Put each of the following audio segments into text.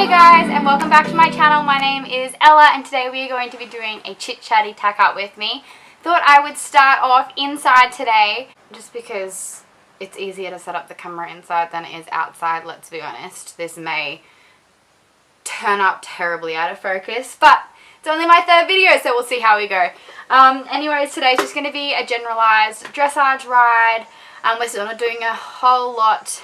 Hey guys, and welcome back to my channel. My name is Ella and today we are going to be doing a chit-chatty tack up with me. Thought I would start off inside today just because it's easier to set up the camera inside than it is outside, let's be honest. This may turn up terribly out of focus, but it's only my third video, so we'll see how we go. Anyways, today's just going to be a generalized dressage ride. We're still not doing a whole lot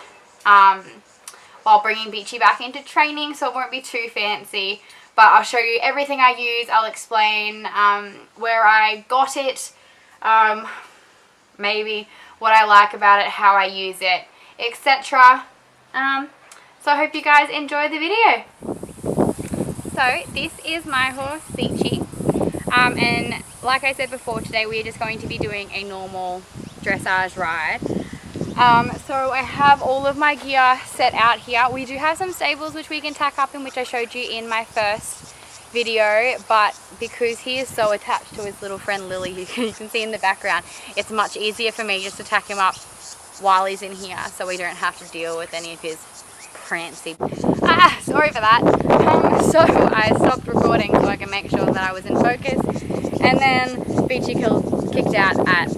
while bringing Beachy back into training, so it won't be too fancy, but I'll show you everything I use. I'll explain where I got it, maybe what I like about it, how I use it, etc. So I hope you guys enjoy the video. So this is my horse Beachy, and like I said before, today we are just going to be doing a normal dressage ride. So I have all of my gear set out here. We do have some stables which we can tack up in, which I showed you in my first video, but because he is so attached to his little friend Lily, you can see in the background, it's much easier for me just to tack him up while he's in here so we don't have to deal with any of his prancy. Sorry for that. So I stopped recording so I can make sure that I was in focus, and then Beachy kicked out at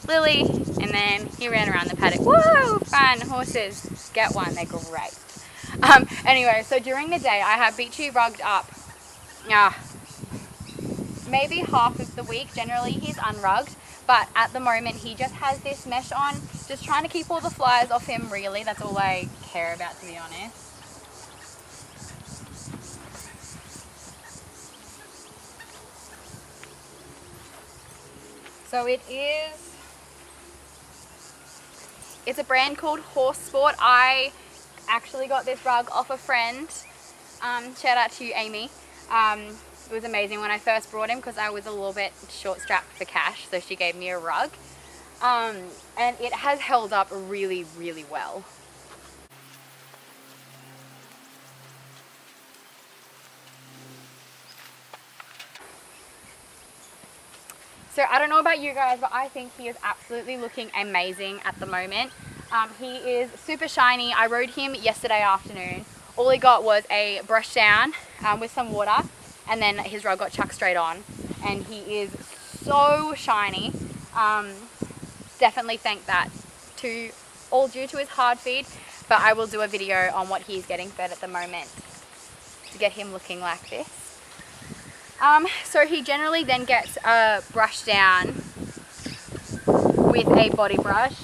Lily, and then he ran around the paddock. Whoa, fun, horses, get one, they're great. Anyway, so during the day I have Beachy rugged up maybe half of the week. Generally he's unrugged, but at the moment he just has this mesh on, just trying to keep all the flies off him, really. That's all I care about, to be honest. So it's a brand called Horse Sport. I actually got this rug off a friend. Shout out to you, Amy. It was amazing when I first brought him because I was a little bit short-strapped for cash, so she gave me a rug. And it has held up really, really well. So I don't know about you guys, but I think he is absolutely looking amazing at the moment. He is super shiny. I rode him yesterday afternoon. All he got was a brush down with some water, and then his rug got chucked straight on. And he is so shiny. Definitely think that all due to his hard feed, but I will do a video on what he's getting fed at the moment to get him looking like this. So he generally then gets a brush down with a body brush.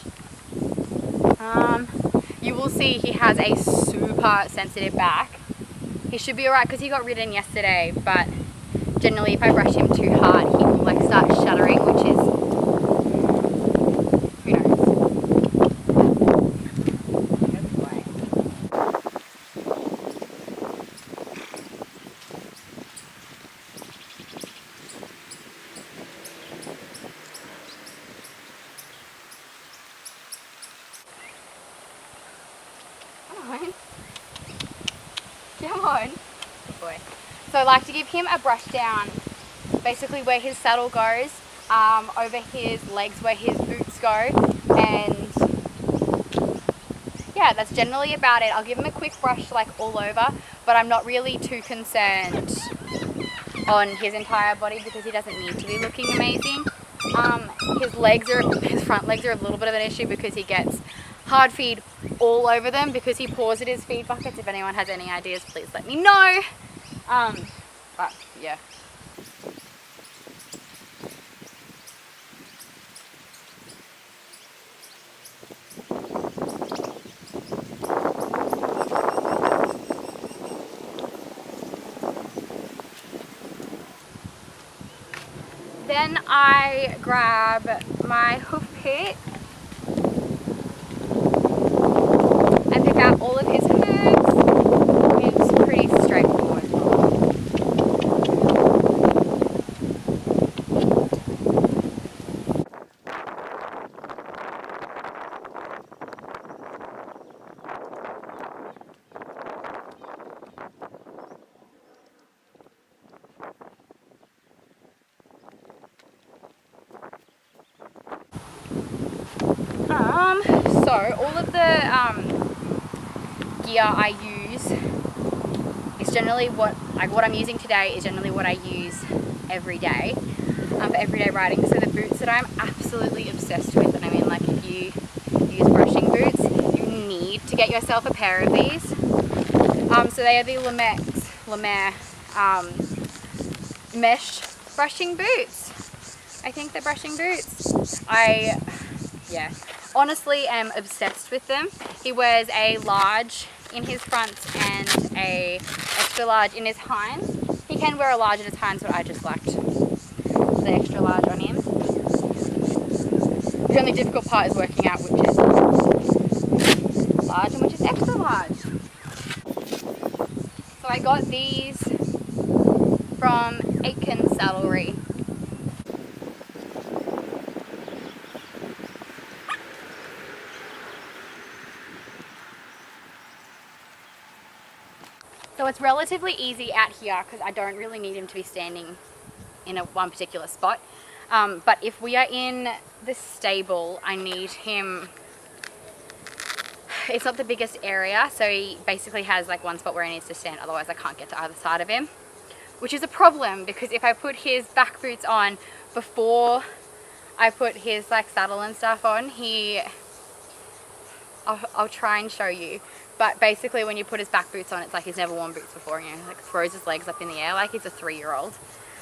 You will see he has a super sensitive back. He should be alright because he got ridden yesterday, but generally if I brush him too hard he will like start shuddering, which is, who knows. Come on. Good boy. So I like to give him a brush down basically where his saddle goes, over his legs where his boots go, and yeah, that's generally about it. I'll give him a quick brush like all over, but I'm not really too concerned on his entire body because he doesn't need to be looking amazing. His front legs are a little bit of an issue because he gets hard feed all over them because he paws at his feed buckets. If anyone has any ideas, please let me know. But yeah. Then I grab my hoof pick and pick out all of his hooves. It's pretty straightforward. So all of the gear I use is it's generally what I'm using today is generally what I use every day for everyday riding. So the boots that I'm absolutely obsessed with, and I mean, like, if you use brushing boots, you need to get yourself a pair of these. So they are the Lemaire mesh brushing boots. I think they're brushing boots. Yeah, honestly am obsessed with them. He wears a large in his fronts and a extra large in his hinds. He can wear a large in his hinds, but I just liked the extra large on him. The only difficult part is working out which is large and which is extra large. So I got these from Aitken Saddlery. So it's relatively easy out here because I don't really need him to be standing in one particular spot. But if we are in the stable, I need him, it's not the biggest area, so he basically has like one spot where he needs to stand, otherwise I can't get to either side of him. Which is a problem because if I put his back boots on before I put his like saddle and stuff on, I'll try and show you. But basically when you put his back boots on, it's like he's never worn boots before, you know, like throws his legs up in the air like he's a 3-year-old.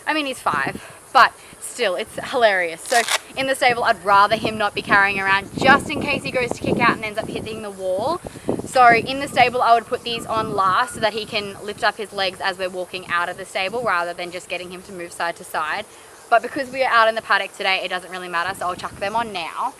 I mean, he's 5, but still, it's hilarious. So in the stable, I'd rather him not be carrying around just in case he goes to kick out and ends up hitting the wall. So in the stable, I would put these on last so that he can lift up his legs as we're walking out of the stable rather than just getting him to move side to side. But because we are out in the paddock today, it doesn't really matter, so I'll chuck them on now.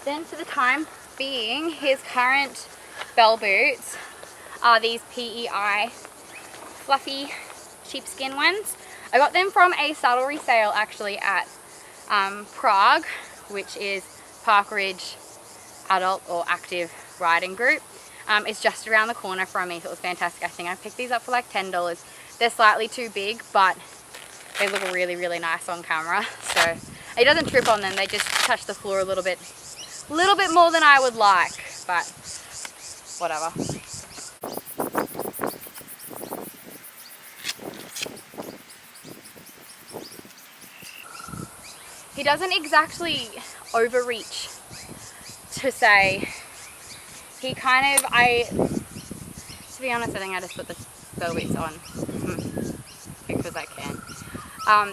Then for the time being, his current bell boots are these PEI fluffy sheepskin ones. I got them from a saddlery sale actually at Prague, which is Park Ridge Adult or Active Riding Group. It's just around the corner from me, so it was fantastic. I think I picked these up for like $10. They're slightly too big, but they look really, really nice on camera. So it doesn't trip on them, they just touch the floor a little bit more than I would like, but whatever. He doesn't exactly overreach to say, he kind of, to be honest, I think I just put the bell boots on because I can.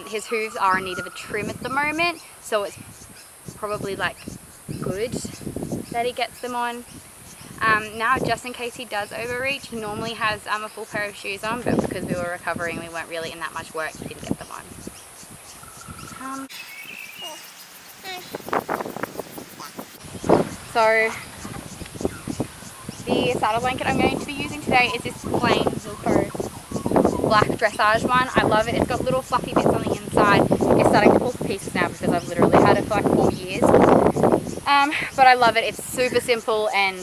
His hooves are in need of a trim at the moment, so it's probably like good that he gets them on. Now, just in case he does overreach, he normally has a full pair of shoes on, but because we were recovering, we weren't really in that much work, he didn't get them on. So the saddle blanket I'm going to be using today is this plain Wilco black dressage one. I love it. It's got little fluffy bits on the inside. It's starting to fall to pieces now because I've literally had it for like 4 years. But I love it. It's super simple and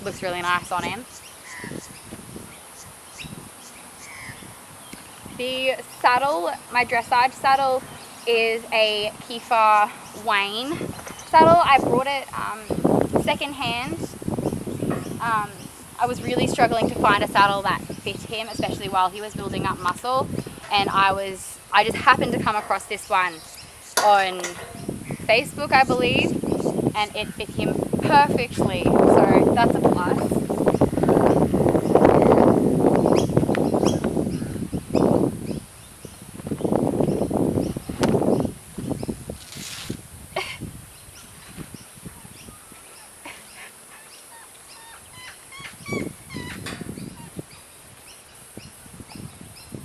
looks really nice on him. The saddle, my dressage saddle, is a Kiefer Wayne saddle. I brought it second hand. I was really struggling to find a saddle that fit him, especially while he was building up muscle, and I just happened to come across this one on Facebook, I believe, and it fit him perfectly, so that's a plus.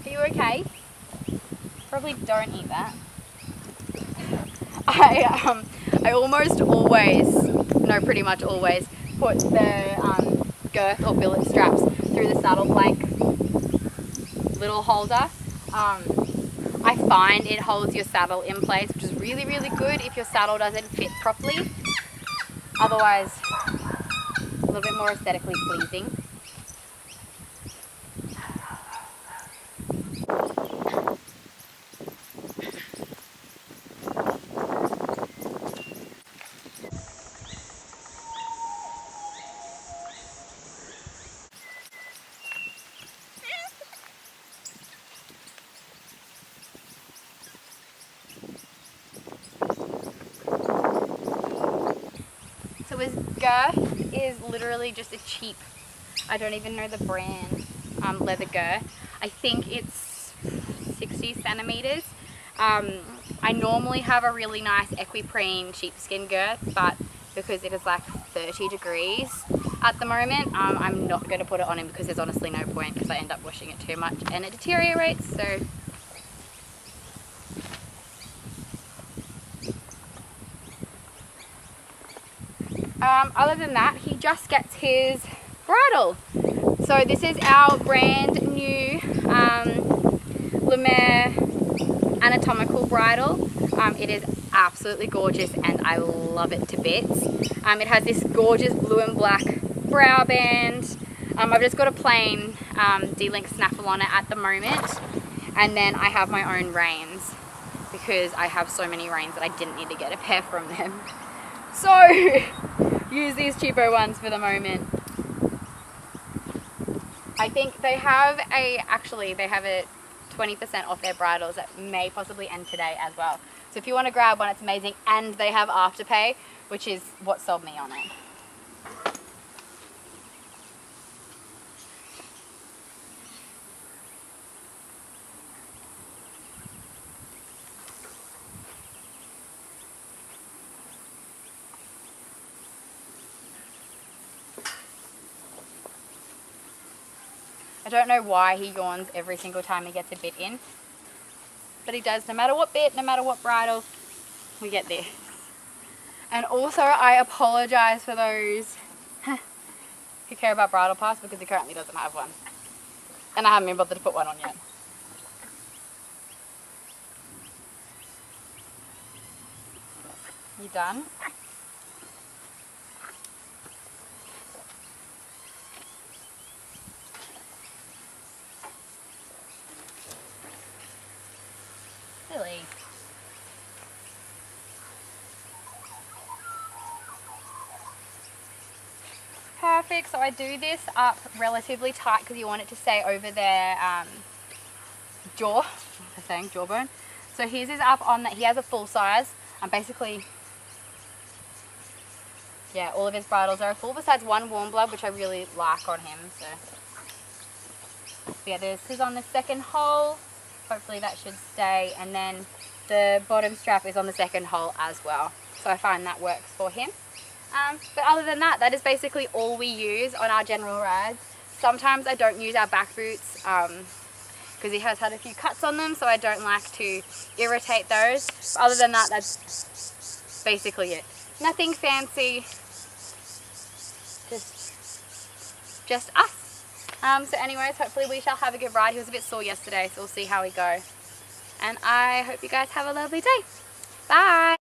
Are you okay? Probably don't eat that. I almost always, no, pretty much always, put the girth or billet straps through the saddle plank little holder. I find it holds your saddle in place, which is really, really good if your saddle doesn't fit properly. Otherwise, a little bit more aesthetically pleasing. girth is literally just a cheap, I don't even know the brand, leather girth. I think it's 60 centimeters. I normally have a really nice equiprene sheepskin girth, but because it is like 30 degrees at the moment, I'm not going to put it on him because there's honestly no point, because I end up washing it too much and it deteriorates. So other than that, he just gets his bridle. So this is our brand new Lemaire anatomical bridle. It is absolutely gorgeous and I love it to bits. It has this gorgeous blue and black brow band. I've just got a plain D-link snaffle on it at the moment, and then I have my own reins because I have so many reins that I didn't need to get a pair from them. So use these cheapo ones for the moment. I think they have a 20% off their bridles that may possibly end today as well. So if you want to grab one, it's amazing, and they have Afterpay, which is what sold me on it. I don't know why he yawns every single time he gets a bit in, but he does no matter what bit, no matter what bridle, we get this. And also I apologise for those who care about bridle pass, because he currently doesn't have one. And I haven't been bothered to put one on yet. You done? Really? Perfect. So I do this up relatively tight because you want it to stay over their jaw. What am I saying? Jawbone. So his is up on that. He has a full size. Basically, yeah, all of his bridles are full, besides one warm blood, which I really like on him. So yeah, this is on the second hole. Hopefully that should stay, and then the bottom strap is on the second hole as well. So I find that works for him. But other than that, that is basically all we use on our general rides. Sometimes I don't use our back boots because he has had a few cuts on them, so I don't like to irritate those. But other than that, that's basically it. Nothing fancy, just us. So anyways, hopefully we shall have a good ride. He was a bit sore yesterday, so we'll see how we go. And I hope you guys have a lovely day. Bye!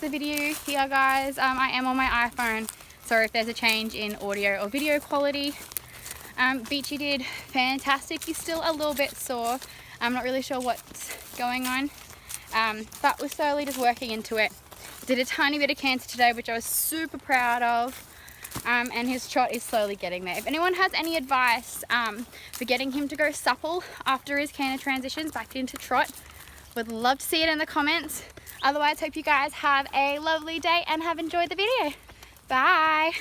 the video here, guys. I am on my iPhone, so if there's a change in audio or video quality. Beachy did fantastic. He's still a little bit sore. I'm not really sure what's going on, but we're slowly just working into it. Did a tiny bit of canter today, which I was super proud of. And his trot is slowly getting there. If anyone has any advice for getting him to go supple after his canter transitions back into trot, would love to see it in the comments. Otherwise, hope you guys have a lovely day and have enjoyed the video. Bye.